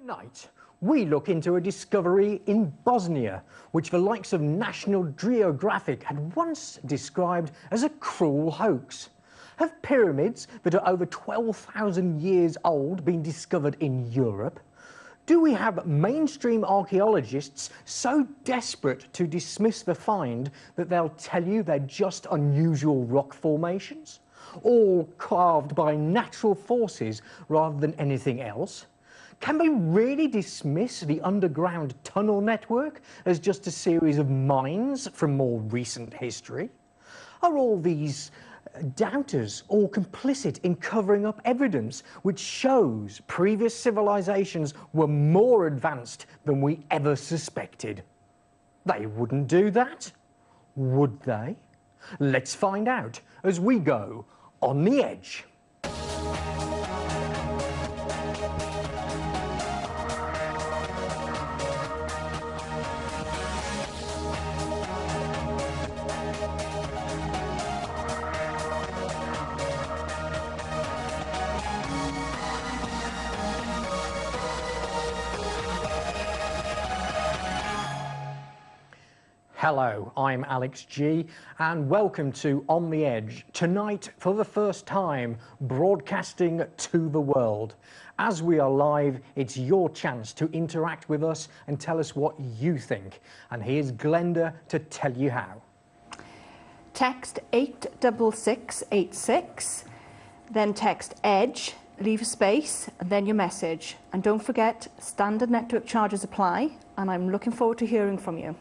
Tonight, we look into a discovery in Bosnia, which the likes of National Geographic had once described as a cruel hoax. Have pyramids that are over 12,000 years old been discovered in Europe? Do we have mainstream archaeologists so desperate to dismiss the find that they'll tell you they're just unusual rock formations? All carved by natural forces rather than anything else? Can we really dismiss the underground tunnel network as just a series of mines from more recent history? Are all these doubters all complicit in covering up evidence which shows previous civilizations were more advanced than we ever suspected? They wouldn't do that, would they? Let's find out as we go on the edge. Hello, I'm Alex G and welcome to On the Edge. Tonight, for the first time, broadcasting to the world. As we are live, it's your chance to interact with us and tell us what you think. And here's Glenda to tell you how. Text 86686, then text EDGE, leave a space, and then your message. And don't forget, standard network charges apply, and I'm looking forward to hearing from you.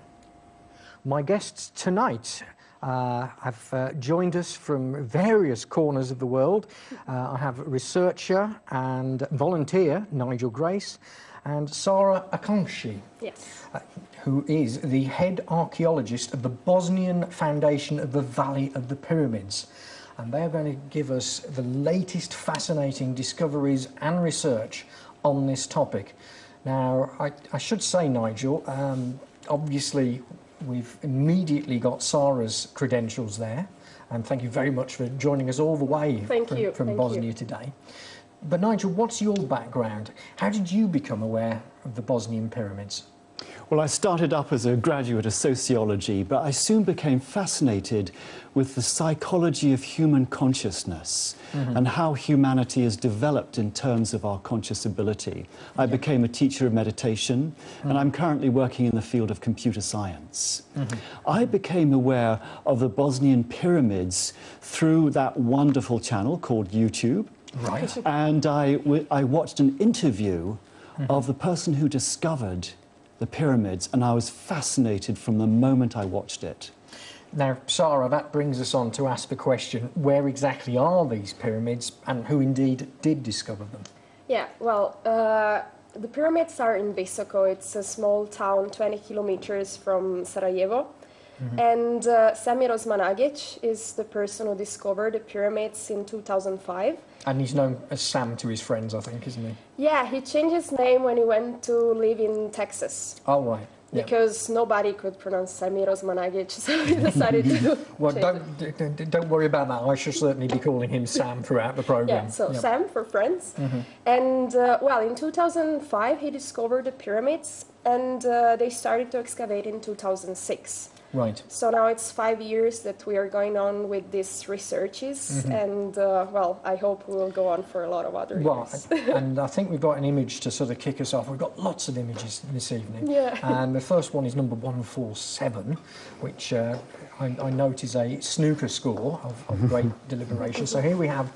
My guests tonight have joined us from various corners of the world. I have researcher and volunteer Nigel Grace and Sara Akanci, yes. Who is the head archaeologist of the Bosnian Foundation of the Valley of the Pyramids. And they're going to give us the latest fascinating discoveries and research on this topic. Now, I should say, Nigel, obviously, we've immediately got Sara's credentials there, and thank you very much for joining us all the way from Bosnia today. But Nigel, what's your background? How did you become aware of the Bosnian pyramids? Well, I started up as a graduate of sociology, but I soon became fascinated with the psychology of human consciousness and how humanity is developed in terms of our conscious ability. I became a teacher of meditation, and I'm currently working in the field of computer science. I became aware of the Bosnian pyramids through that wonderful channel called YouTube. Right. And I watched an interview of the person who discovered the pyramids, and I was fascinated from the moment I watched it. Now, Sara, that brings us on to ask the question, where exactly are these pyramids and who indeed did discover them? Yeah, well, the pyramids are in Visoko. It's a small town 20 kilometers from Sarajevo. And Samir Osmanagic is the person who discovered the pyramids in 2005. And he's known as Sam to his friends, I think, isn't he? Yeah, he changed his name when he went to live in Texas. Oh, right. Yeah. Because nobody could pronounce Samir Osmanagic, so he decided to Well, don't worry about that. I shall certainly be calling him Sam throughout the programme. Yeah, so Sam for friends. And, well, in 2005, he discovered the pyramids, and they started to excavate in 2006. Right. So now it's 5 years that we are going on with these researches, and well, I hope we will go on for a lot of other years. And I think we've got an image to sort of kick us off. We've got lots of images this evening. Yeah. And the first one is number 147, which I note is a snooker score of great deliberation. So here we have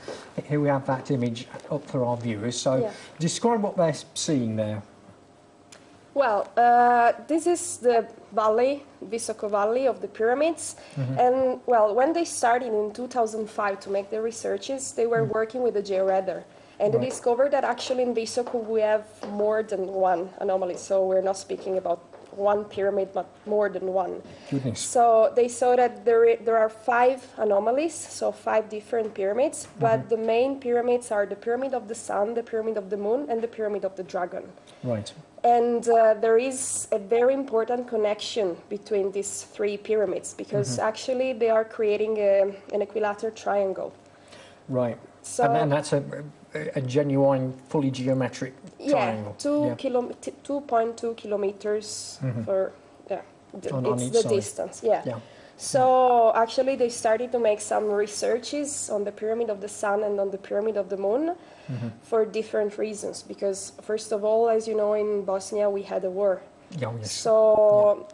that image up for our viewers. So describe what they're seeing there. Well, this is the valley, Visoko Valley of the pyramids. And, well, when they started in 2005 to make the researches, they were working with the georadar. And they discovered that actually in Visoko we have more than one anomaly. So we're not speaking about one pyramid, but more than one. Goodness. So they saw that there are 5 anomalies, so 5 different pyramids. But the main pyramids are the Pyramid of the Sun, the Pyramid of the Moon, and the Pyramid of the Dragon. Right. And there is a very important connection between these 3 pyramids because actually they are creating an equilateral triangle. Right. So, and that's a genuine, fully geometric triangle. 2.2 kilometers for on it's each the side. distance. Yeah. Yeah. So actually, they started to make some researches on the Pyramid of the Sun and on the Pyramid of the Moon for different reasons. Because first of all, as you know, in Bosnia we had a war. Yeah, yes. So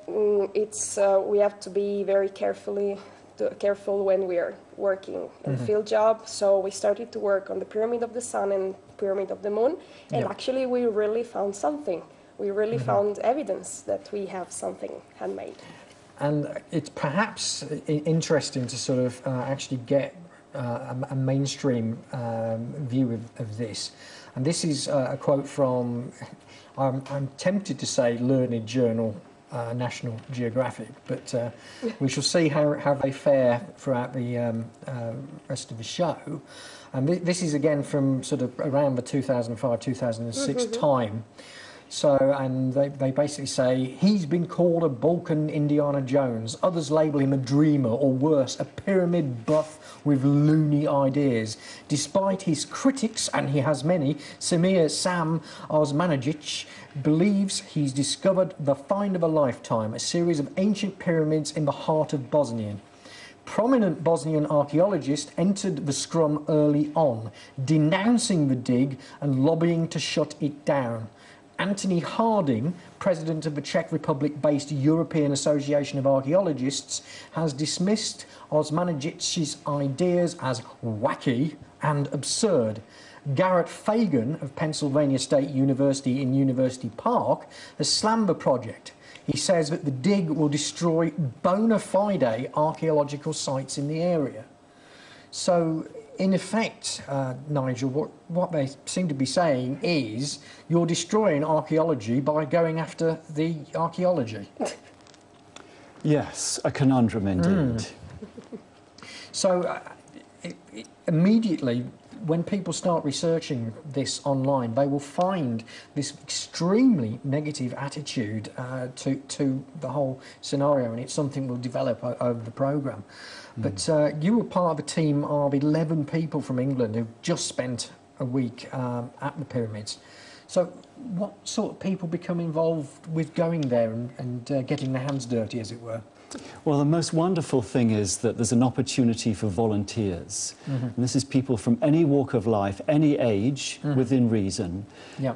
it's we have to be very careful when we are working in field job. So we started to work on the Pyramid of the Sun and Pyramid of the Moon, and actually we really found something. We really found evidence that we have something handmade. And it's perhaps interesting to sort of actually get a mainstream view of this. And this is a quote from, I'm tempted to say learned journal, National Geographic, but we shall see how they fare throughout the rest of the show. And this is again from sort of around the 2005-2006 time. So, and they basically say, he's been called a Balkan Indiana Jones. Others label him a dreamer, or worse, a pyramid buff with loony ideas. Despite his critics, and he has many, Samir Sam Osmanagic believes he's discovered the find of a lifetime, a series of ancient pyramids in the heart of Bosnia. Prominent Bosnian archaeologists entered the scrum early on, denouncing the dig and lobbying to shut it down. Anthony Harding, president of the Czech Republic-based European Association of Archaeologists, has dismissed Osmanagic's ideas as wacky and absurd. Garrett Fagan of Pennsylvania State University in University Park has slammed the project. He says that the dig will destroy bona fide archaeological sites in the area. So, in effect, Nigel, what they seem to be saying is you're destroying archaeology by going after the archaeology. Yes, a conundrum indeed. So immediately, when people start researching this online, they will find this extremely negative attitude to the whole scenario, and it's something we'll develop over the programme. But you were part of a team of 11 people from England who just spent a week at the pyramids. So what sort of people become involved with going there and getting their hands dirty, as it were? Well, the most wonderful thing is that there's an opportunity for volunteers. And this is people from any walk of life, any age, within reason,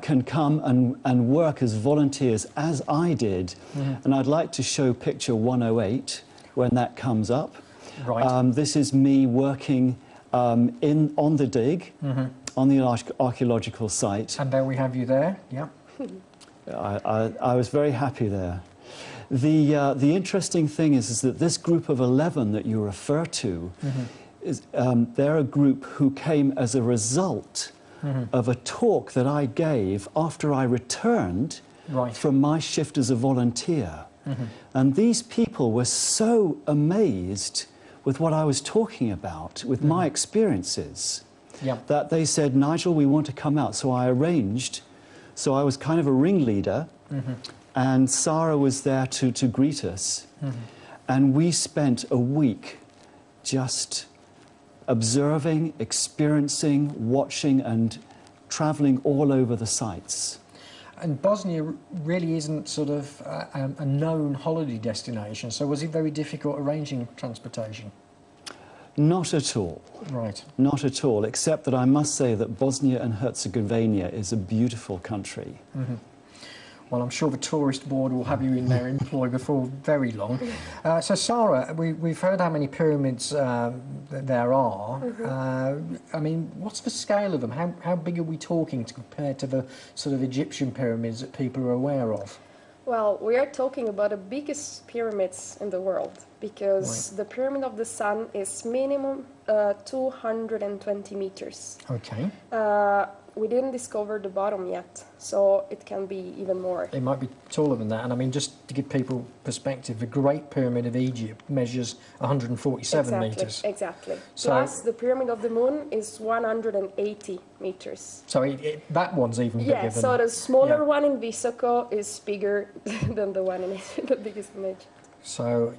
can come and work as volunteers, as I did. And I'd like to show picture 108 when that comes up. Right. This is me working on the dig, on the archaeological site. And there we have you there, yeah. I was very happy there. The interesting thing is that this group of 11 that you refer to, is, they're a group who came as a result of a talk that I gave after I returned from my shift as a volunteer. And these people were so amazed with what I was talking about, with my experiences, that they said, Nigel, we want to come out. So I arranged, so I was kind of a ringleader, and Sarah was there to greet us. And we spent a week just observing, experiencing, watching, and travelling all over the sites. And Bosnia really isn't sort of a known holiday destination, so was it very difficult arranging transportation? Not at all. Right. Not at all, except that I must say that Bosnia and Herzegovina is a beautiful country. Well, I'm sure the tourist board will have you in their employ before very long. So, Sarah, we've heard how many pyramids there are. I mean, what's the scale of them? How big are we talking compared to the sort of Egyptian pyramids that people are aware of? Well, we are talking about the biggest pyramids in the world, because the Pyramid of the Sun is minimum 220 meters. Okay. We didn't discover the bottom yet, so it can be even more. It might be taller than that. And I mean, just to give people perspective, the Great Pyramid of Egypt measures 147 metres. Exactly. So, plus, the Pyramid of the Moon is 180 meters. So that one's even bigger than... so the smaller one in Visoko is bigger than the one in the biggest image. So,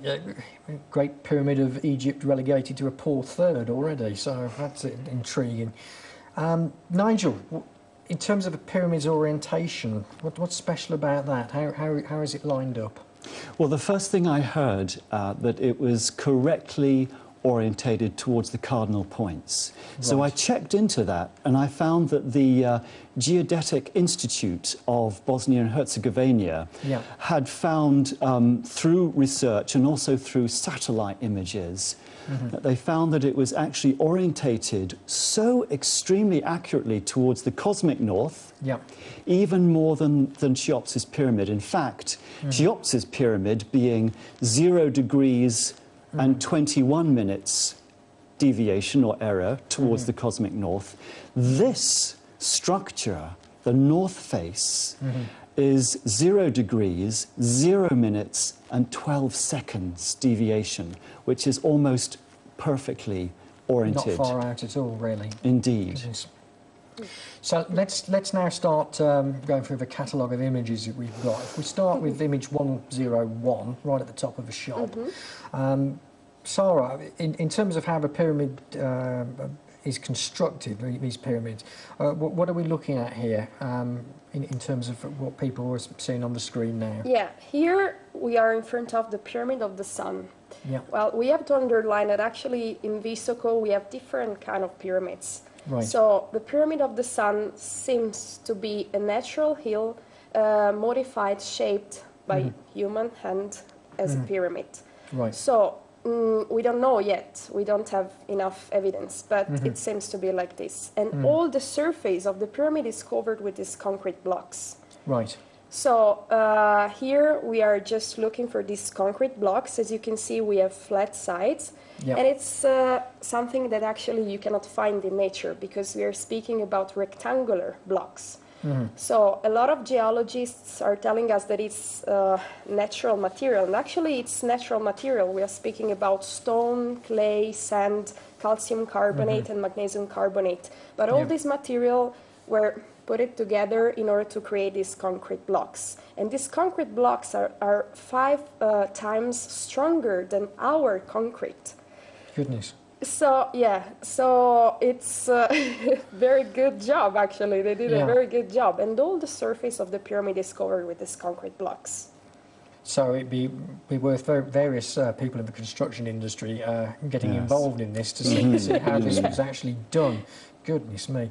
Great Pyramid of Egypt relegated to a poor third already, so that's intriguing. Nigel, in terms of a pyramid's orientation, what's special about that? How is it lined up? Well, the first thing I heard, that it was correctly orientated towards the cardinal points. Right. So I checked into that, and I found that the Geodetic Institute of Bosnia and Herzegovina had found, through research and also through satellite images, that they found that it was actually orientated so extremely accurately towards the cosmic north, even more than Cheops's pyramid. In fact, Cheops's pyramid being 0 degrees and 21 minutes deviation or error towards the cosmic north. This structure, the north face, is 0 degrees, 0 minutes and 12 seconds deviation, which is almost perfectly oriented. Not far out at all, really. Indeed. Goodness. So let's now start going through the catalogue of images that we've got. If we start with image 101, right at the top of the shot. Sarah, in terms of how the pyramid is constructed, these pyramids, what are we looking at here in terms of what people are seeing on the screen now? Yeah, here we are in front of the Pyramid of the Sun. Yeah. Well, we have to underline that actually in Visoko we have different kind of pyramids. Right. So the Pyramid of the Sun seems to be a natural hill modified, shaped by human hand as a pyramid. Right. So we don't know yet. We don't have enough evidence, but it seems to be like this. And all the surface of the pyramid is covered with these concrete blocks. Right. So here we are just looking for these concrete blocks. As you can see, we have flat sides. Yep. And it's something that actually you cannot find in nature because we are speaking about rectangular blocks. So a lot of geologists are telling us that it's natural material. And actually it's natural material. We are speaking about stone, clay, sand, calcium carbonate and magnesium carbonate. But all this material were put it together in order to create these concrete blocks. And these concrete blocks are 5 times stronger than our concrete. Goodness. So, yeah, so it's a very good job, actually. They did a very good job. And all the surface of the pyramid is covered with these concrete blocks. So it'd be worth various people in the construction industry getting involved in this to see how this was actually done. Goodness me.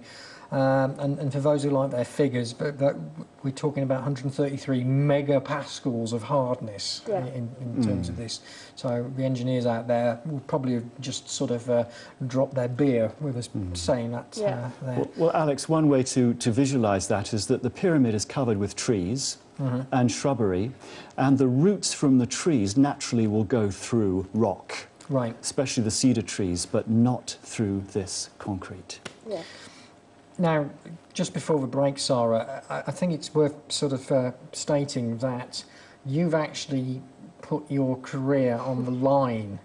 And for those who like their figures, but we're talking about 133 megapascals of hardness in terms of this. So the engineers out there will probably have just sort of dropped their beer with us saying that there. Well, Alex, one way to visualise that is that the pyramid is covered with trees and shrubbery, and the roots from the trees naturally will go through rock. Right. Especially the cedar trees, but not through this concrete. Yeah. Now, just before the break, Sarah, I think it's worth sort of stating that you've actually put your career on the line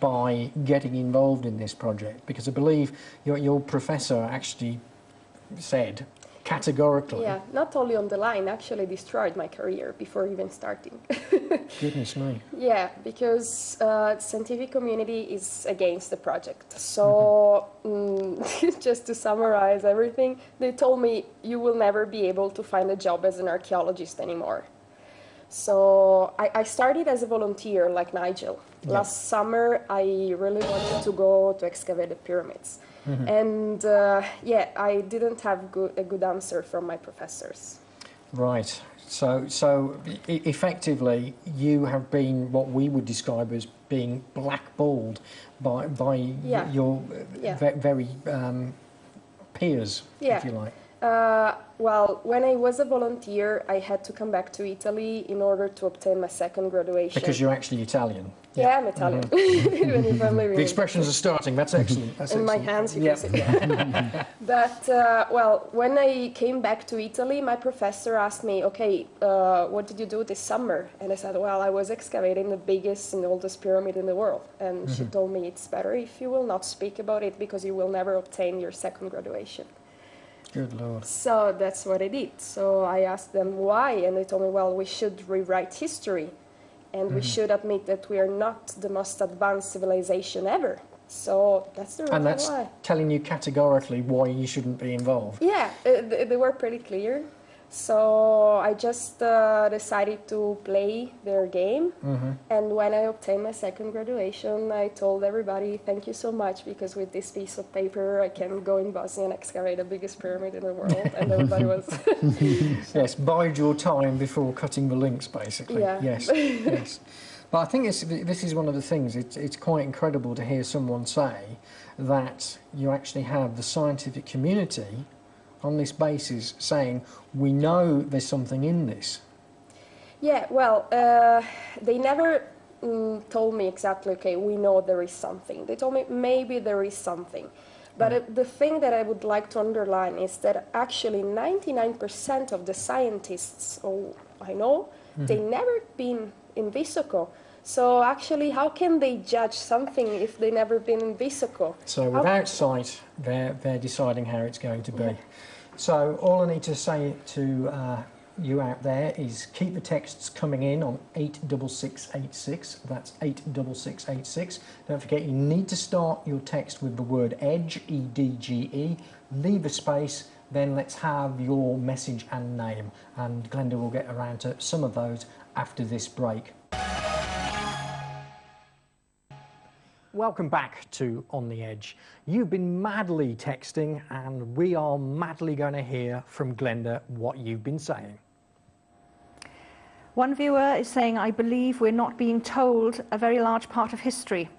by getting involved in this project, because I believe your professor actually said categorically... Yeah, not only on the line, actually destroyed my career before even starting. Goodness me. Yeah, because the scientific community is against the project. So, just to summarize everything, they told me you will never be able to find a job as an archaeologist anymore. So, I started as a volunteer like Nigel. Yeah. Last summer, I really wanted to go to excavate the pyramids. And I didn't have a good answer from my professors. Right. So effectively, you have been what we would describe as being blackballed by your very peers, if you like. Well, when I was a volunteer, I had to come back to Italy in order to obtain my second graduation. Because you're actually Italian. Yeah, I'm Italian. Even if I'm living the expressions are starting. That's excellent. That's in excellent. my hands, you can see. But, well, when I came back to Italy, my professor asked me, okay, what did you do this summer? And I said, well, I was excavating the biggest and oldest pyramid in the world. And she told me, it's better if you will not speak about it because you will never obtain your second graduation. Good Lord. So that's what I did. So I asked them why, and they told me, well, we should rewrite history, and we should admit that we are not the most advanced civilization ever. So that's the reason And that's why. telling you categorically why you shouldn't be involved. Yeah, they were pretty clear. So I just decided to play their game. And when I obtained my second graduation, I told everybody, thank you so much, because with this piece of paper, I can go in Bosnia and excavate the biggest pyramid in the world. And everybody was... Yes, bide your time before cutting the links, basically. Yeah. Yes, yes. But I think this is one of the things, it's quite incredible to hear someone say that you actually have the scientific community on this basis saying, we know there's something in this. Yeah, well, they never told me exactly, okay, we know there is something. They told me maybe there is something. But the thing that I would like to underline is that actually 99% of the scientists I know, they never been in Visoko. So actually, how can they judge something if they never been in Visoko? So without sight, they're deciding how it's going to be. Yeah. So all I need to say to you out there is keep the texts coming in on 86686. That's 86686. Don't forget, you need to start your text with the word EDGE, E-D-G-E. Leave a space, then let's have your message and name. And Glenda will get around to some of those after this break. Welcome back to On the Edge. You've been madly texting, and we are madly going to hear from Glenda what you've been saying. One viewer is saying, I believe we're not being told a very large part of history.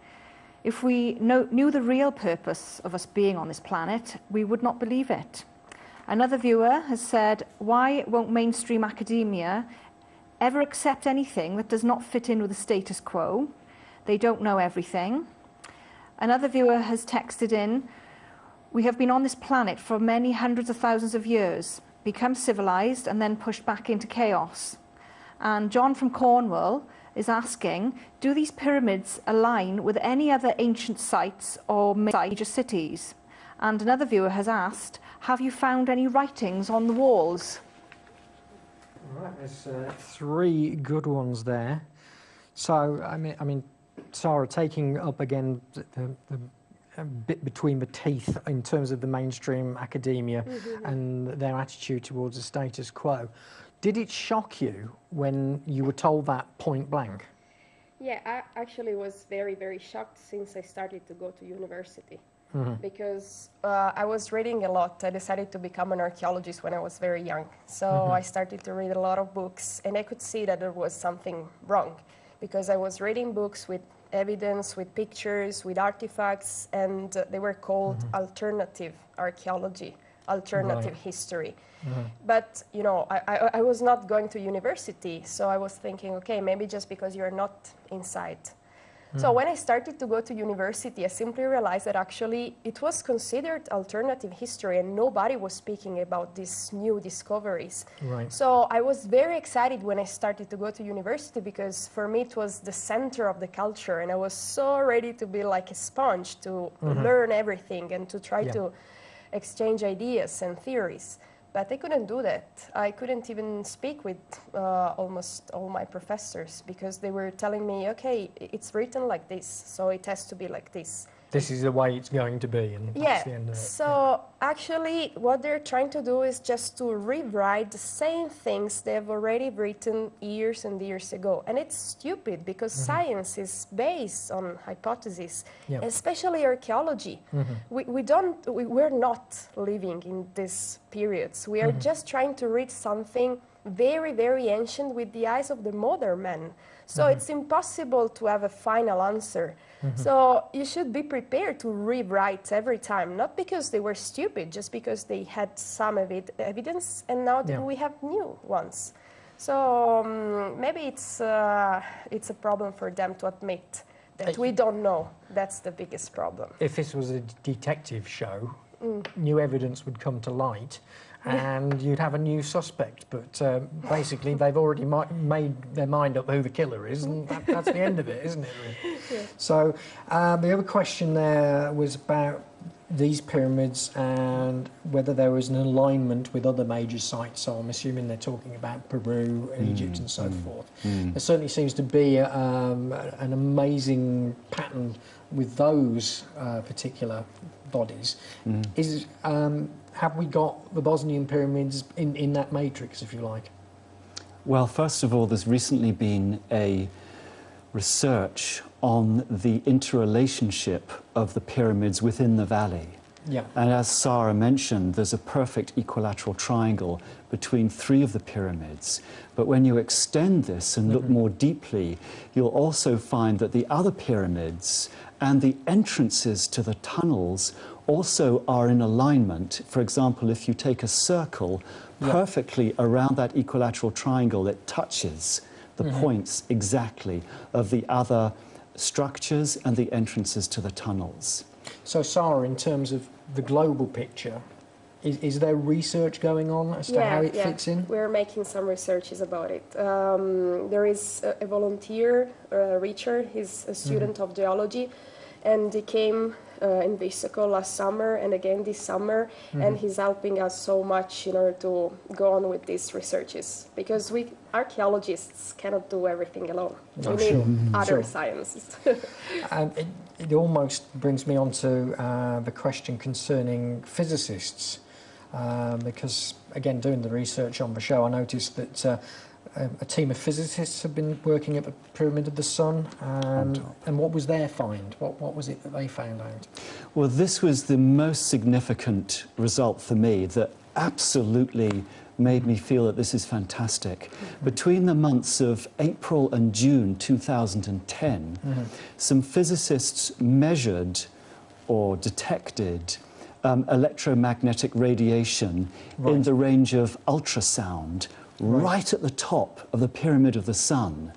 If we knew the real purpose of us being on this planet, we would not believe it. Another viewer has said, why won't mainstream academia ever accept anything that does not fit in with the status quo? They don't know everything. Another viewer has texted in, we have been on this planet for many hundreds of thousands of years, become civilized and then pushed back into chaos. And John from Cornwall is asking, do these pyramids align with any other ancient sites or major cities? And another viewer has asked, have you found any writings on the walls? Right, there's three good ones there. So, I mean, Sarah, taking up again the bit between the teeth in terms of the mainstream academia and their attitude towards the status quo. Did it shock you when you were told that point blank? Yeah, I actually was very, very shocked since I started to go to university. Because I was reading a lot. I decided to become an archaeologist when I was very young. So I started to read a lot of books, and I could see that there was something wrong, because I was reading books with evidence, with pictures, with artifacts, and they were called alternative archaeology, alternative history. But, you know, I was not going to university, so I was thinking, okay, maybe just because you're not inside. So when I started to go to university, I simply realized that actually it was considered alternative history and nobody was speaking about these new discoveries. Right. So I was very excited when I started to go to university, because for me it was the center of the culture and I was so ready to be like a sponge to learn everything and to try to exchange ideas and theories. But I couldn't do that. I couldn't even speak with almost all my professors, because they were telling me, okay, it's written like this, so it has to be like this. This is the way it's going to be, and that's the end of it. So actually what they're trying to do is just to rewrite the same things they've already written years and years ago. And it's stupid, because science is based on hypotheses, especially archaeology. We're not living in these periods. We are just trying to read something very, very ancient with the eyes of the modern man. So it's impossible to have a final answer. So you should be prepared to rewrite every time, not because they were stupid, just because they had some evidence and now we have new ones. So maybe it's a problem for them to admit that we don't know. That's the biggest problem. If this was a detective show, new evidence would come to light and you'd have a new suspect. But basically, they've already made their mind up who the killer is, and that's the end of it, isn't it? Really? So the other question there was about these pyramids and whether there was an alignment with other major sites. So I'm assuming they're talking about Peru, Egypt and so forth. There certainly seems to be an amazing pattern with those particular bodies. Have we got the Bosnian pyramids in that matrix, if you like? Well, first of all, there's recently been a research on the interrelationship of the pyramids within the valley. Yeah. And as Sarah mentioned, there's a perfect equilateral triangle between 3 of the pyramids. But when you extend this and look more deeply, you'll also find that the other pyramids and the entrances to the tunnels also are in alignment. For example, if you take a circle perfectly around that equilateral triangle, it touches the points exactly of the other structures and the entrances to the tunnels. So, Sarah, in terms of the global picture, is there research going on as to how it fits in? We're making some researches about it. There is a volunteer, Richard, he's a student of geology, and he came in Visoko last summer and again this summer, and he's helping us so much in order to go on with these researches, because we archaeologists cannot do everything alone. We need other sciences. And it almost brings me on to the question concerning physicists, because, again, doing the research on the show, I noticed that a team of physicists have been working at the Pyramid of the Sun, and what was their find? What was it that they found out? Well, this was the most significant result for me that absolutely made me feel that this is fantastic. Between the months of April and June 2010, some physicists measured or detected electromagnetic radiation in the range of ultrasound right at the top of the Pyramid of the Sun.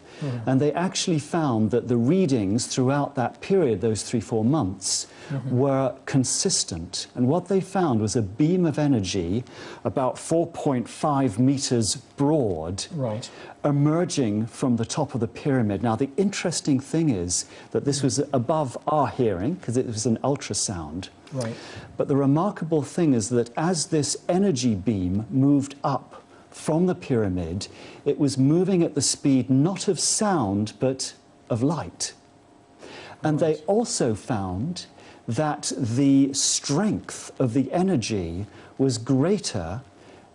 And they actually found that the readings throughout that period, those 3-4 months, were consistent. And what they found was a beam of energy about 4.5 meters broad, emerging from the top of the pyramid. Now, the interesting thing is that this was above our hearing, because it was an ultrasound. But the remarkable thing is that as this energy beam moved up from the pyramid, it was moving at the speed not of sound, but of light. And they also found that the strength of the energy was greater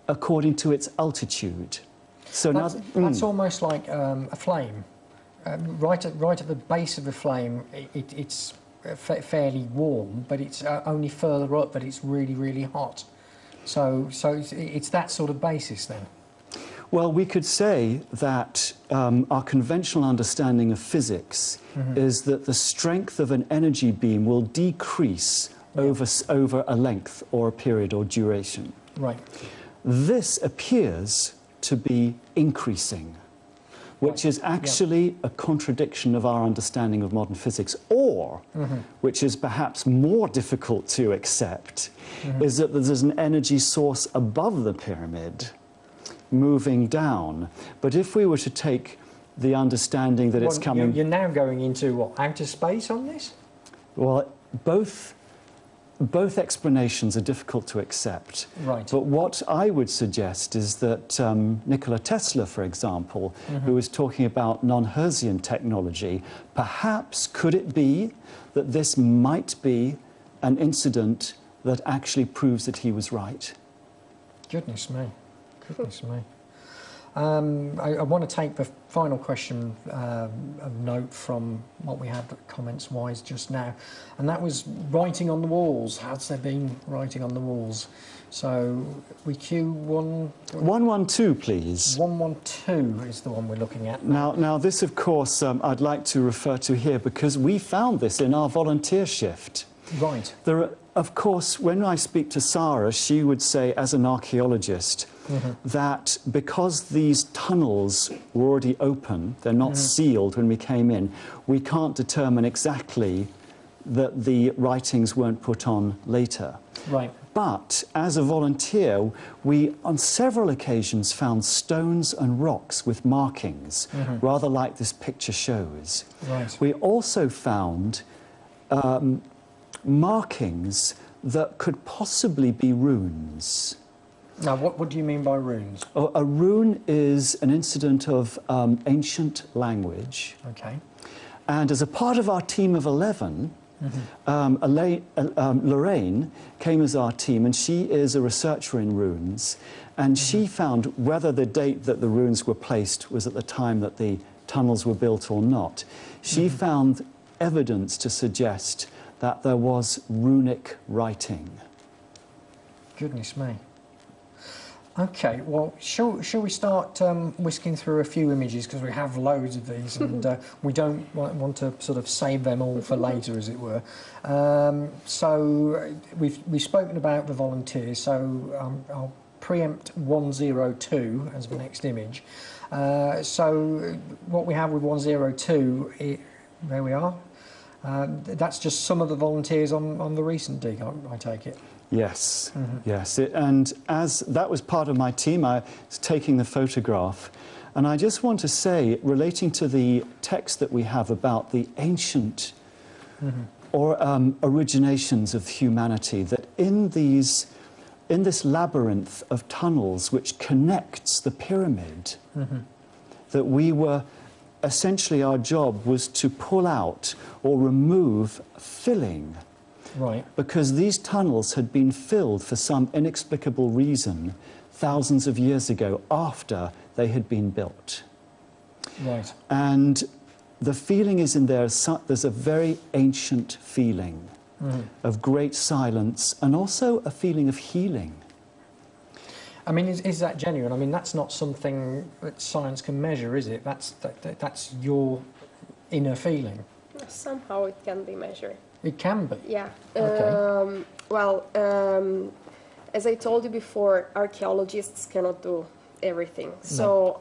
according to its altitude. So that's almost like a flame. Right at the base of the flame, it's fairly warm, but it's only further up that it's really, really hot. So it's that sort of basis then? Well, we could say that our conventional understanding of physics is that the strength of an energy beam will decrease over a length or a period or duration. This appears to be increasing, which is actually a contradiction of our understanding of modern physics, or, which is perhaps more difficult to accept, is that there's an energy source above the pyramid moving down. But if we were to take the understanding that it's coming... You're now going into, what, outer space on this? Well, both explanations are difficult to accept. But what I would suggest is that Nikola Tesla, for example, who was talking about non-Hertzian technology, perhaps could it be that this might be an incident that actually proves that he was right? Goodness me. Goodness me. I want to take the final question of note from what we had comments-wise just now, and that was writing on the walls. Has there been writing on the walls? So we cue 112, please. 112 is the one we're looking at. Now this, of course, I'd like to refer to here because we found this in our volunteer shift. There are, of course, when I speak to Sarah, she would say, as an archaeologist, that because these tunnels were already open, they're not sealed when we came in, we can't determine exactly that the writings weren't put on later. But as a volunteer, we on several occasions found stones and rocks with markings, rather like this picture shows. We also found markings that could possibly be runes. Now, what do you mean by runes? A rune is an incident of ancient language. Okay. And as a part of our team of 11, Lorraine came as our team, and she is a researcher in runes. And she found whether the date that the runes were placed was at the time that the tunnels were built or not. She found evidence to suggest that there was runic writing. Goodness me. Okay, well, shall we start whisking through a few images, because we have loads of these, and we don't want to sort of save them all for later, as it were. So we've spoken about the volunteers, so I'll preempt 102 as the next image. So what we have with 102, there we are. That's just some of the volunteers on the recent dig, I take it. Yes, yes. And as that was part of my team, I was taking the photograph. And I just want to say, relating to the text that we have about the ancient or originations of humanity, that in this labyrinth of tunnels which connects the pyramid, that we were, essentially our job was to pull out or remove filling. Right. Because these tunnels had been filled for some inexplicable reason thousands of years ago after they had been built. Right. And the feeling is in there, there's a very ancient feeling of great silence and also a feeling of healing. I mean, is that genuine? I mean, that's not something that science can measure, is it? That's your inner feeling. Somehow it can be measured. It can be. Yeah. Okay. As I told you before, archaeologists cannot do everything. So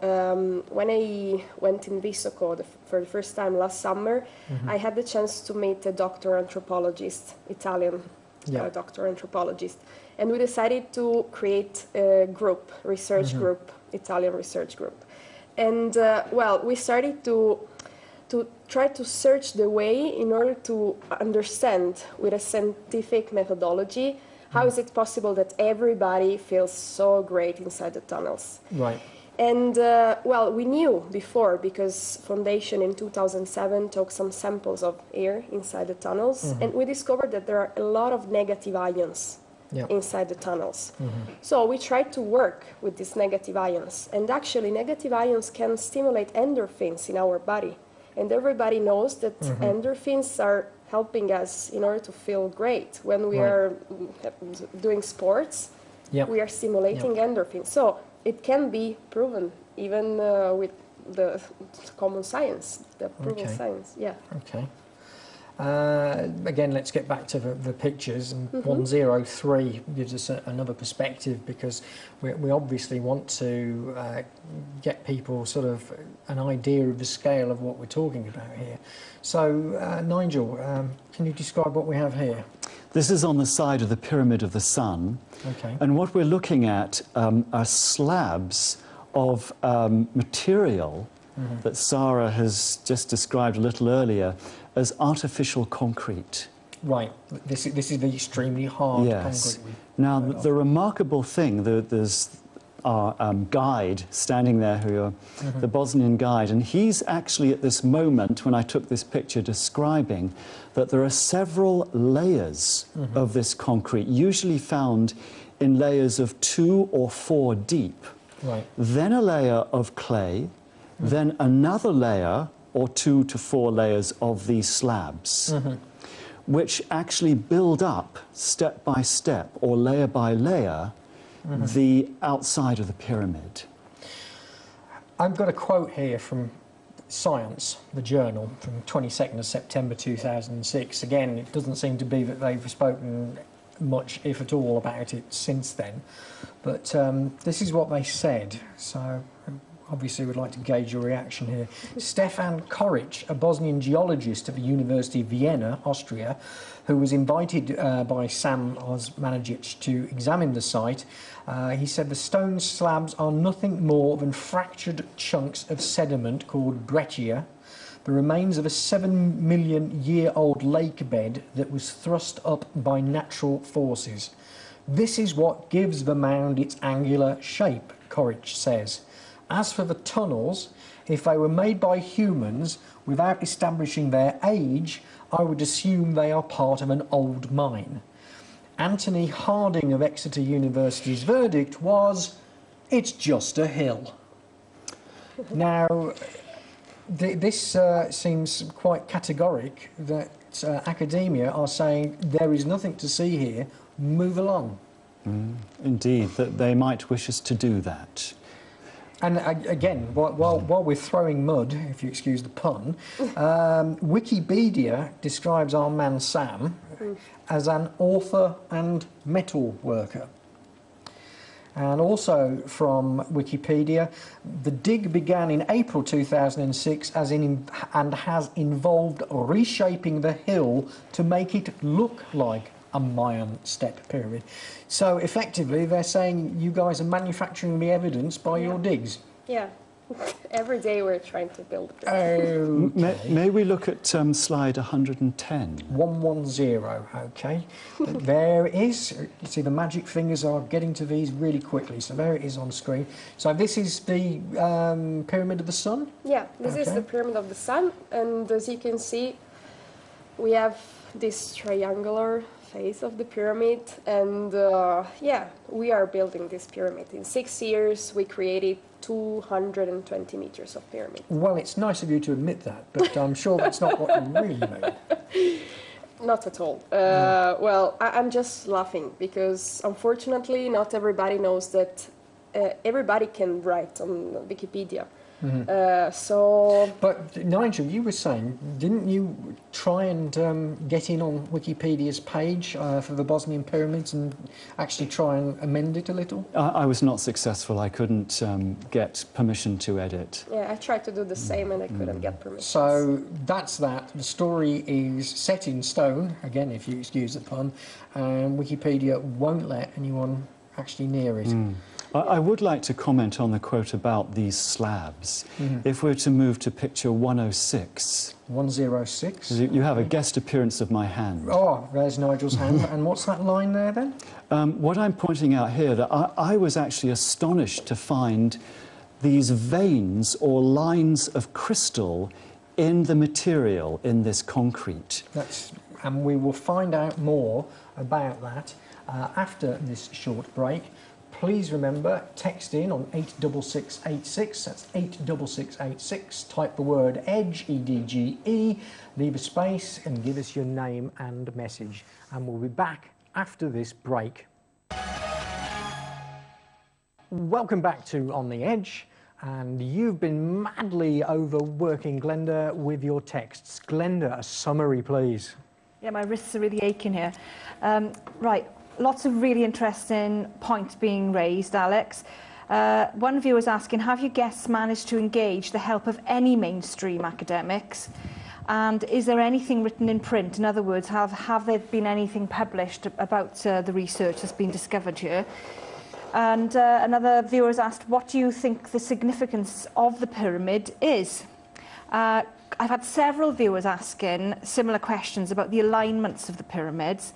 when I went in Visoko for the first time last summer, I had the chance to meet a doctor anthropologist, Italian doctor anthropologist, and we decided to create a group, research group, Italian research group, and we started to try to search the way in order to understand with a scientific methodology how is it possible that everybody feels so great inside the tunnels. Right. And we knew before, because Foundation in 2007 took some samples of air inside the tunnels, and we discovered that there are a lot of negative ions inside the tunnels. So we tried to work with these negative ions, and actually negative ions can stimulate endorphins in our body. And everybody knows that endorphins are helping us in order to feel great. When we are doing sports, we are stimulating endorphins. So it can be proven, even with the common science, the proven science. Yeah. Okay. Again, let's get back to the pictures. And 103 gives us another perspective, because we obviously want to get people sort of an idea of the scale of what we're talking about here. So, Nigel, can you describe what we have here? This is on the side of the Pyramid of the Sun. Okay. And what we're looking at are slabs of material that Sarah has just described a little earlier as artificial concrete. Right. This is the extremely hard concrete. Now, the remarkable thing, there's our guide standing there, the Bosnian guide, and he's actually at this moment, when I took this picture, describing that there are several layers of this concrete, usually found in layers of 2 or 4 deep. Right. Then a layer of clay, then another layer or 2 to 4 layers of these slabs, which actually build up step by step or layer by layer the outside of the pyramid. I've got a quote here from Science, the journal, from 22nd of September 2006. Again, it doesn't seem to be that they've spoken much, if at all, about it since then. But this is what they said. So obviously we'd like to gauge your reaction here. Stefan Koric, a Bosnian geologist at the University of Vienna, Austria, who was invited by Sam Osmanagic to examine the site, he said the stone slabs are nothing more than fractured chunks of sediment called breccia the remains of a 7 million-year-old lake bed that was thrust up by natural forces. This is what gives the mound its angular shape, Corrich says. As for the tunnels, if they were made by humans without establishing their age, I would assume they are part of an old mine. Anthony Harding of Exeter University's verdict was, it's just a hill. Now, this seems quite categoric that academia are saying there is nothing to see here, move along. Indeed, that they might wish us to do that. And again, while we're throwing mud, if you excuse the pun, Wikipedia describes our man Sam as an author and metal worker. And also from Wikipedia, the dig began in April 2006 and has involved reshaping the hill to make it look like a Mayan step pyramid. So effectively they're saying you guys are manufacturing the evidence by your digs. Yeah. Every day we're trying to build a pyramid. May we look at slide 110? 110, okay. There it is. You see the magic fingers are getting to these really quickly. So there it is on screen. So this is the Pyramid of the Sun? Yeah, this is the Pyramid of the Sun. And as you can see, we have this triangular face of the pyramid, and yeah, we are building this pyramid. In 6 years we created 220 meters of pyramid. Well, it's nice of you to admit that, but I'm sure that's not what you really mean. Not at all. Well, I'm just laughing because unfortunately not everybody knows that everybody can write on Wikipedia. But Nigel, you were saying, didn't you try and get in on Wikipedia's page for the Bosnian pyramids and actually try and amend it a little? I was not successful. I couldn't get permission to edit. Yeah, I tried to do the same and I couldn't get permission. So that's that. The story is set in stone, again, if you excuse the pun, and Wikipedia won't let anyone actually near it. I would like to comment on the quote about these slabs. If we're to move to picture 106. 106. You have a guest appearance of my hand. Oh, there's Nigel's hand. And what's that line there then? What I'm pointing out here, that I was actually astonished to find these veins or lines of crystal in the material, in this concrete. And we will find out more about that after this short break. Please remember, text in on 86686, that's 86686, type the word EDGE, E-D-G-E, leave a space and give us your name and message. And we'll be back after this break. Welcome back to On the Edge, and you've been madly overworking Glenda with your texts. Glenda, a summary, please. Yeah, my wrists are really aching here. Right. Lots of really interesting points being raised, Alex. One viewer is asking, have your guests managed to engage the help of any mainstream academics? And is there anything written in print? In other words, have there been anything published about the research that's been discovered here? And another viewer has asked, what do you think the significance of the pyramid is? I've had several viewers asking similar questions about the alignments of the pyramids.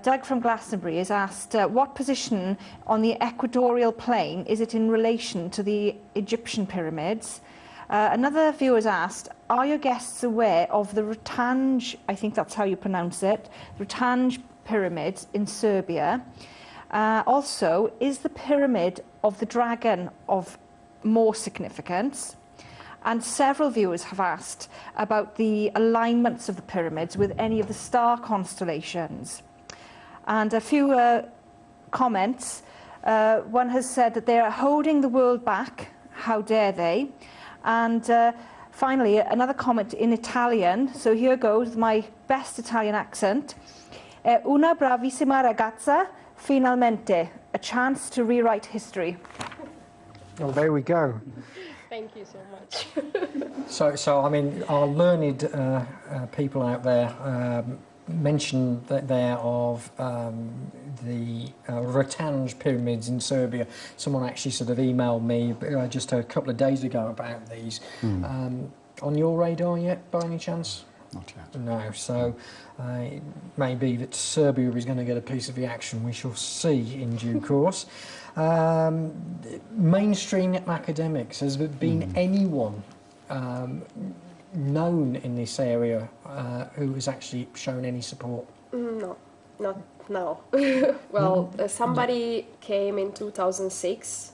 Doug from Glastonbury has asked, what position on the equatorial plane is it in relation to the Egyptian pyramids? Another viewer has asked, are your guests aware of the Rutanj, I think that's how you pronounce it, Rutanj pyramids in Serbia? Also, is the pyramid of the dragon of more significance? And several viewers have asked about the alignments of the pyramids with any of the star constellations. And a few comments. One has said that they are holding the world back. How dare they? And finally, another comment in Italian. So here goes my best Italian accent. Una bravissima ragazza, finalmente. A chance to rewrite history. Well, there we go. Thank you so much. So I mean, our learned people out there mentioned that there of the Rutanj pyramids in Serbia. Someone actually sort of emailed me just a couple of days ago about these. on your radar yet, by any chance? Not yet. No, so it may be that Serbia is going to get a piece of the action. We shall see in due course. Mainstream academics, has there been anyone known in this area who has actually shown any support? No, not now. Well, somebody came in 2006.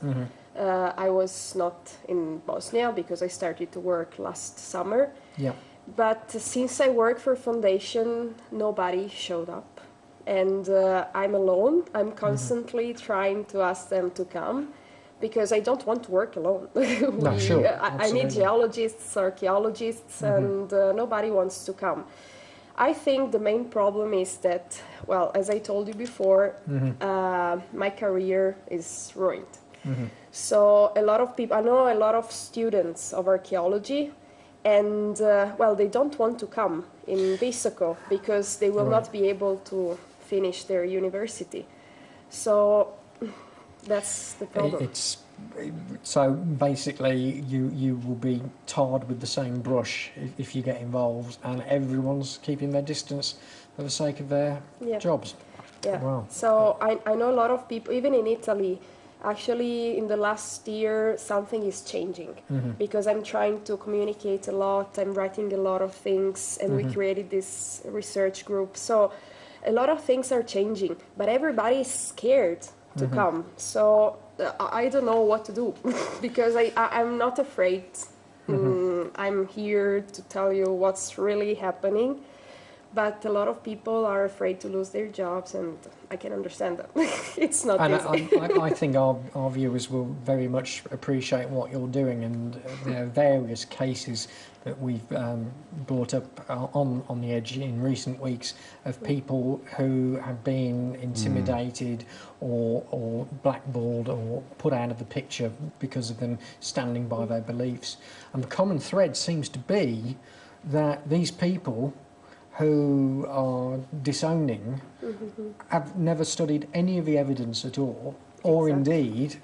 I was not in Bosnia because I started to work last summer. Yeah. But since I work for foundation, nobody showed up. And I'm alone. I'm constantly trying to ask them to come because I don't want to work alone. No, sure. I need geologists, archaeologists, and nobody wants to come. I think the main problem is that, well, as I told you before, my career is ruined. So a lot of people, I know a lot of students of archaeology, and well, they don't want to come in Visoko because they will not be able to finish their university. So that's the problem. So basically, you will be tarred with the same brush if you get involved, and everyone's keeping their distance for the sake of their jobs. Yeah. Wow. So I know a lot of people, even in Italy. Actually, in the last year, something is changing because I'm trying to communicate a lot. I'm writing a lot of things, and we created this research group. So a lot of things are changing, but everybody is scared to come. So I don't know what to do because I'm not afraid. I'm here to tell you what's really happening. But a lot of people are afraid to lose their jobs, and I can understand that. It's not easy. I think our viewers will very much appreciate what you're doing, and there are various cases that we've brought up on the edge in recent weeks of people who have been intimidated or blackballed or put out of the picture because of them standing by their beliefs. And the common thread seems to be that these people who are disowning have never studied any of the evidence at all, or indeed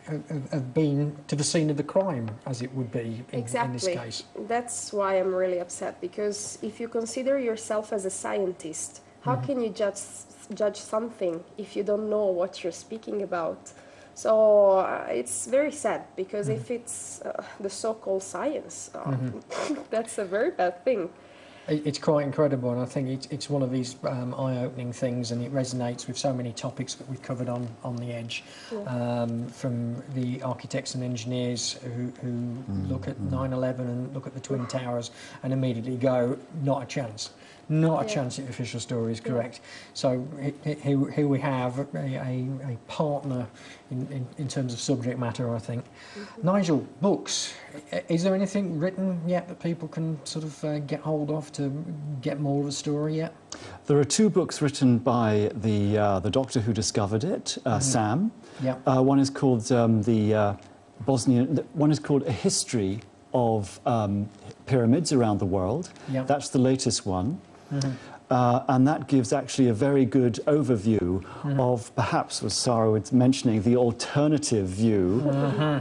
have been to the scene of the crime, as it would be in this case. That's why I'm really upset, because if you consider yourself as a scientist, how can you judge something if you don't know what you're speaking about? So it's very sad, because if it's the so-called science, that's a very bad thing. It's quite incredible, and I think it's one of these eye-opening things, and it resonates with so many topics that we've covered on the edge, from the architects and engineers who look at 9/11 and look at the Twin Towers and immediately go, not a chance. Not a chance if the official story is correct. So here we have a partner in terms of subject matter, I think. Nigel, books. Is there anything written yet that people can sort of get hold of to get more of a story yet? There are two books written by the doctor who discovered it, Sam. One is called the Bosnian. One is called A History of Pyramids Around the World. That's the latest one. And that gives actually a very good overview of, perhaps, as Sarah was mentioning, the alternative view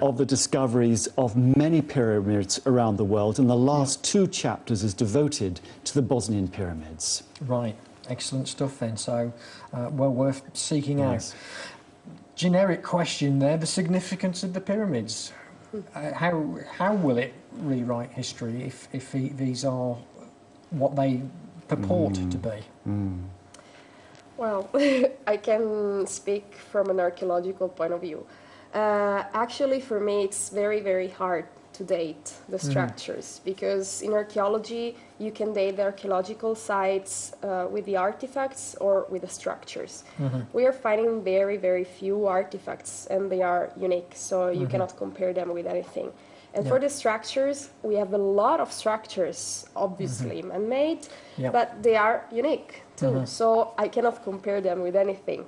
of the discoveries of many pyramids around the world. And the last two chapters is devoted to the Bosnian pyramids. Right. Excellent stuff then. So, well worth seeking out. Generic question there, the significance of the pyramids. How will it rewrite history if these are what they purport to be? Well, I can speak from an archaeological point of view. Actually, for me, it's very, very hard to date the structures, because in archaeology, you can date the archaeological sites with the artifacts or with the structures. We are finding very, very few artifacts, and they are unique, so you cannot compare them with anything. And for the structures, we have a lot of structures, obviously man-made, but they are unique too. So I cannot compare them with anything.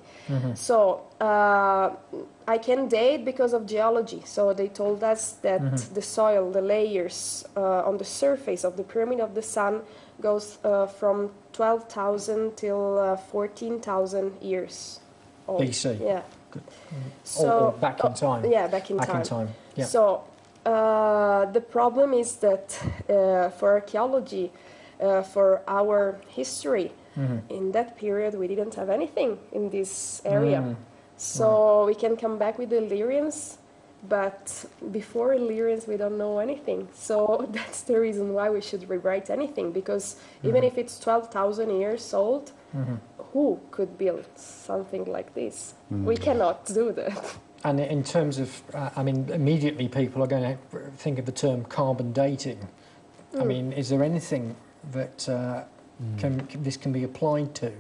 So I can date because of geology. So they told us that the soil, the layers on the surface of the Pyramid of the Sun goes from 12,000 till 14,000 years old. BC? Yeah. So, or back in time? Yeah, back in time. Yeah. So The problem is that for archaeology, for our history, in that period we didn't have anything in this area. So we can come back with the Illyrians, but before Illyrians we don't know anything. So that's the reason why we should rewrite anything, because even if it's 12,000 years old, who could build something like this? We cannot do that. And in terms of, I mean, immediately people are going to think of the term carbon dating. I mean, is there anything that this can be applied to,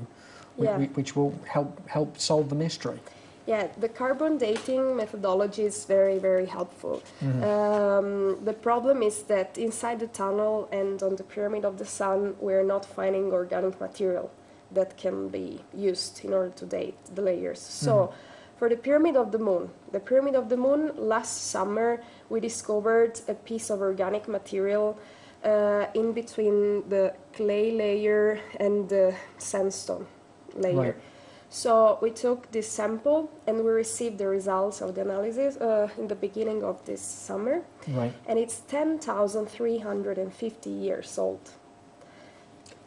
which will help solve the mystery? Yeah, the carbon dating methodology is very, very helpful. The problem is that inside the tunnel and on the Pyramid of the Sun, we're not finding organic material that can be used in order to date the layers. So, for the Pyramid of the Moon, last summer we discovered a piece of organic material in between the clay layer and the sandstone layer. Right. So we took this sample and we received the results of the analysis in the beginning of this summer. Right. And it's 10,350 years old.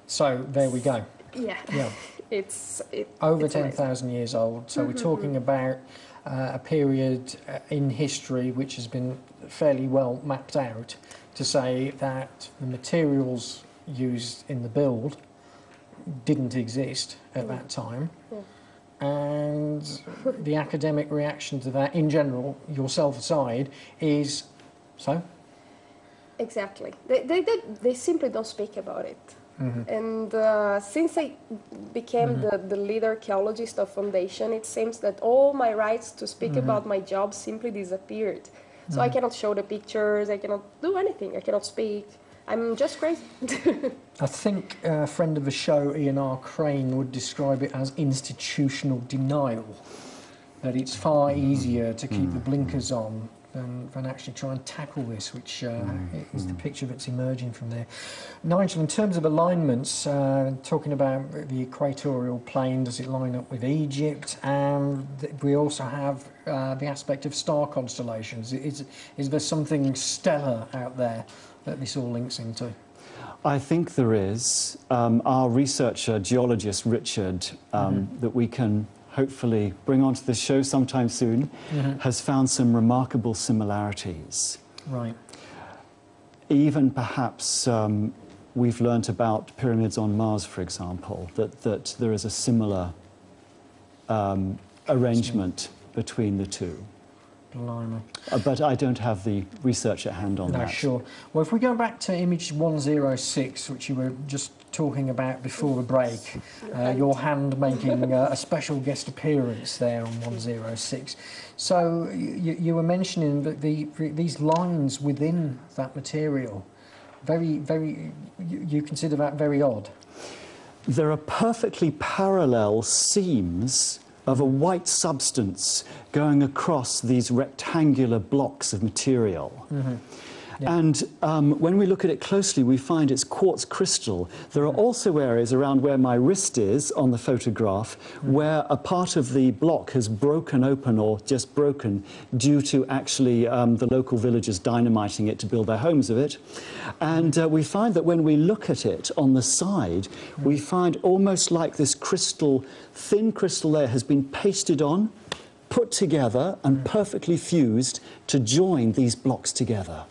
So there we go. Yeah. Yeah. It's Over it's 10,000 years old. So we're talking about a period in history which has been fairly well mapped out to say that the materials used in the build didn't exist at that time. And the academic reaction to that, in general, yourself aside, is so? Exactly. They simply don't speak about it. And since I became the lead archaeologist of Foundation, it seems that all my rights to speak about my job simply disappeared. So I cannot show the pictures, I cannot do anything, I cannot speak. I'm just crazy. I think a friend of the show, Ian R. Crane, would describe it as institutional denial. That it's far easier to keep the blinkers on than actually try and tackle this, which is the picture that's emerging from there. Nigel, in terms of alignments, talking about the equatorial plane, does it line up with Egypt? And we also have the aspect of star constellations. Is there something stellar out there that this all links into? I think there is. Our researcher, geologist Richard, that we can hopefully bring onto the show sometime soon, has found some remarkable similarities. Right. Even perhaps we've learnt about pyramids on Mars, for example, that there is a similar arrangement between the two. Blimey. But I don't have the research at hand on that. No, sure. Well, if we go back to image 106, which you were just talking about before the break, your hand making a special guest appearance there on 106. So you were mentioning that these lines within that material, you consider that very odd? There are perfectly parallel seams of a white substance going across these rectangular blocks of material. And when we look at it closely, we find it's quartz crystal. There are also areas around where my wrist is on the photograph where a part of the block has broken open or just broken due to actually the local villagers dynamiting it to build their homes of it. And we find that when we look at it on the side, we find almost like this crystal, thin crystal layer has been pasted on, put together and perfectly fused to join these blocks together.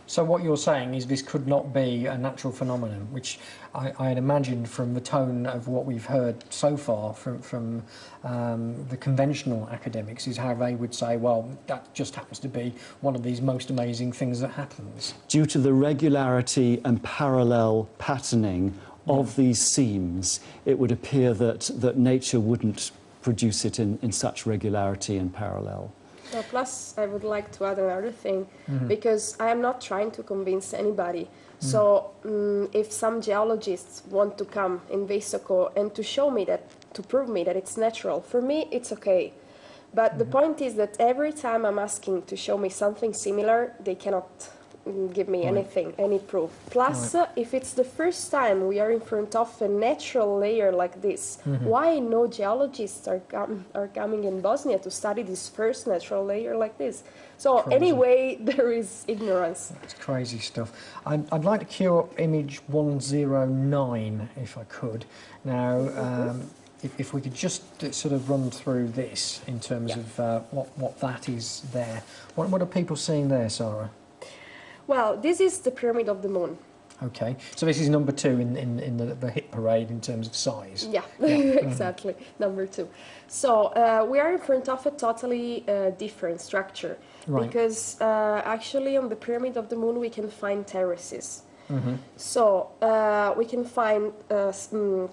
So what you're saying is this could not be a natural phenomenon, which I had imagined from the tone of what we've heard so far from the conventional academics is how they would say, well, that just happens to be one of these most amazing things that happens. Due to the regularity and parallel patterning of these seams, it would appear that nature wouldn't produce it in such regularity and parallel. Well, plus, I would like to add another thing, because I am not trying to convince anybody. So, if some geologists want to come in Visoko and to show me that, to prove me that it's natural, for me, it's okay. But the point is that every time I'm asking to show me something similar, they cannot give me anything, any proof. Plus, if it's the first time we are in front of a natural layer like this, why no geologists are coming in Bosnia to study this first natural layer like this? So anyway, there is ignorance. It's crazy stuff. I'd like to queue up image 109, if I could. Now, if we could just sort of run through this in terms of what that is there. What are people seeing there, Sarah? Well, this is the Pyramid of the Moon. Okay, so this is number 2 in the hit parade in terms of size. Yeah, exactly, number 2. So we are in front of a totally different structure, because actually on the Pyramid of the Moon we can find terraces. So we can find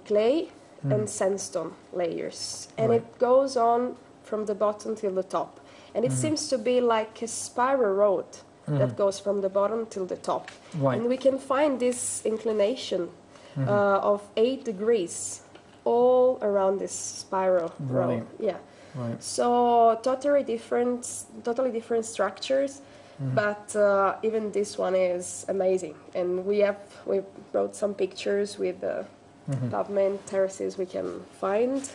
clay and sandstone layers, and it goes on from the bottom till the top, and it seems to be like a spiral road that goes from the bottom till the top. And we can find this inclination of 8 degrees all around this spiral road. Yeah. So totally different structures, but even this one is amazing. And we brought some pictures with the pavement terraces we can find.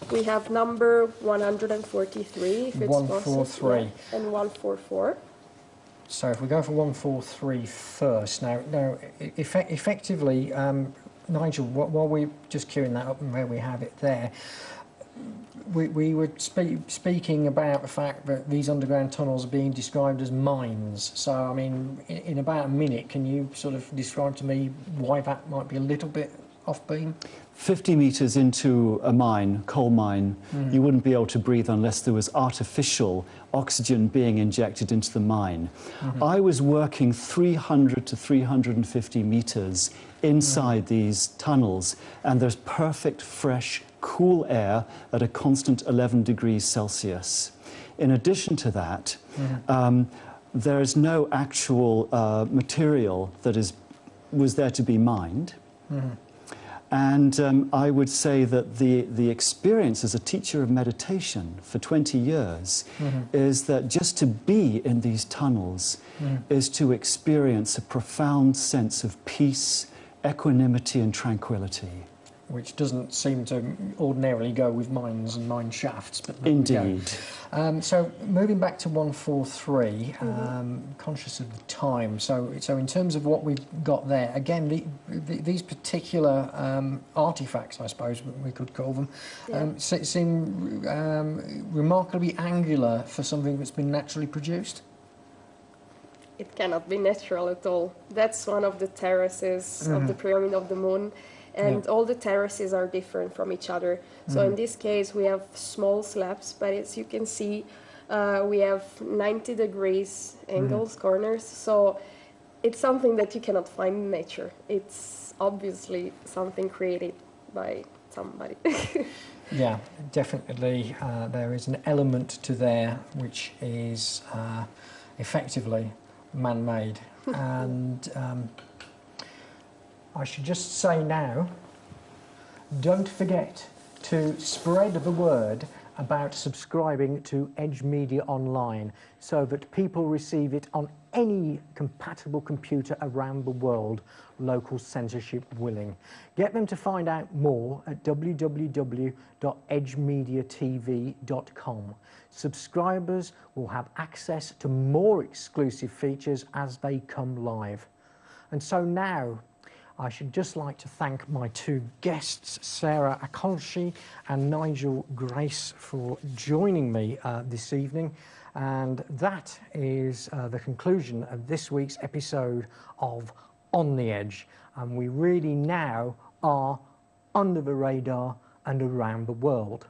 We have number 143, if it's 143. possible, and 144. So if we go for 143 first, now effectively, Nigel, while we're just queuing that up and where we have it there, we were speaking about the fact that these underground tunnels are being described as mines. So, I mean, in about a minute, can you sort of describe to me why that might be a little bit off beam? 50 metres into a mine, coal mine, you wouldn't be able to breathe unless there was artificial oxygen being injected into the mine. I was working 300 to 350 metres inside these tunnels, and there's perfect, fresh, cool air at a constant 11 degrees Celsius. In addition to that, there is no actual material that was there to be mined. And I would say that the experience as a teacher of meditation for 20 years is that just to be in these tunnels is to experience a profound sense of peace, equanimity and tranquility. Which doesn't seem to ordinarily go with mines and mine shafts. But Indeed. So moving back to 143, conscious of the time. So in terms of what we've got there, again, these particular artifacts, I suppose we could call them, seem remarkably angular for something that's been naturally produced. It cannot be natural at all. That's one of the terraces of the Pyramid of the Moon. And all the terraces are different from each other. So in this case, we have small slabs, but as you can see, we have 90 degrees angles, corners. So it's something that you cannot find in nature. It's obviously something created by somebody. Yeah, definitely. There is an element to there which is effectively man-made. And I should just say now, don't forget to spread the word about subscribing to Edge Media Online so that people receive it on any compatible computer around the world, local censorship willing. Get them to find out more at www.edgemediatv.com. Subscribers will have access to more exclusive features as they come live. And so now, I should just like to thank my two guests, Sarah Akolshi and Nigel Grace, for joining me this evening. And that is the conclusion of this week's episode of On the Edge. And we really now are under the radar and around the world.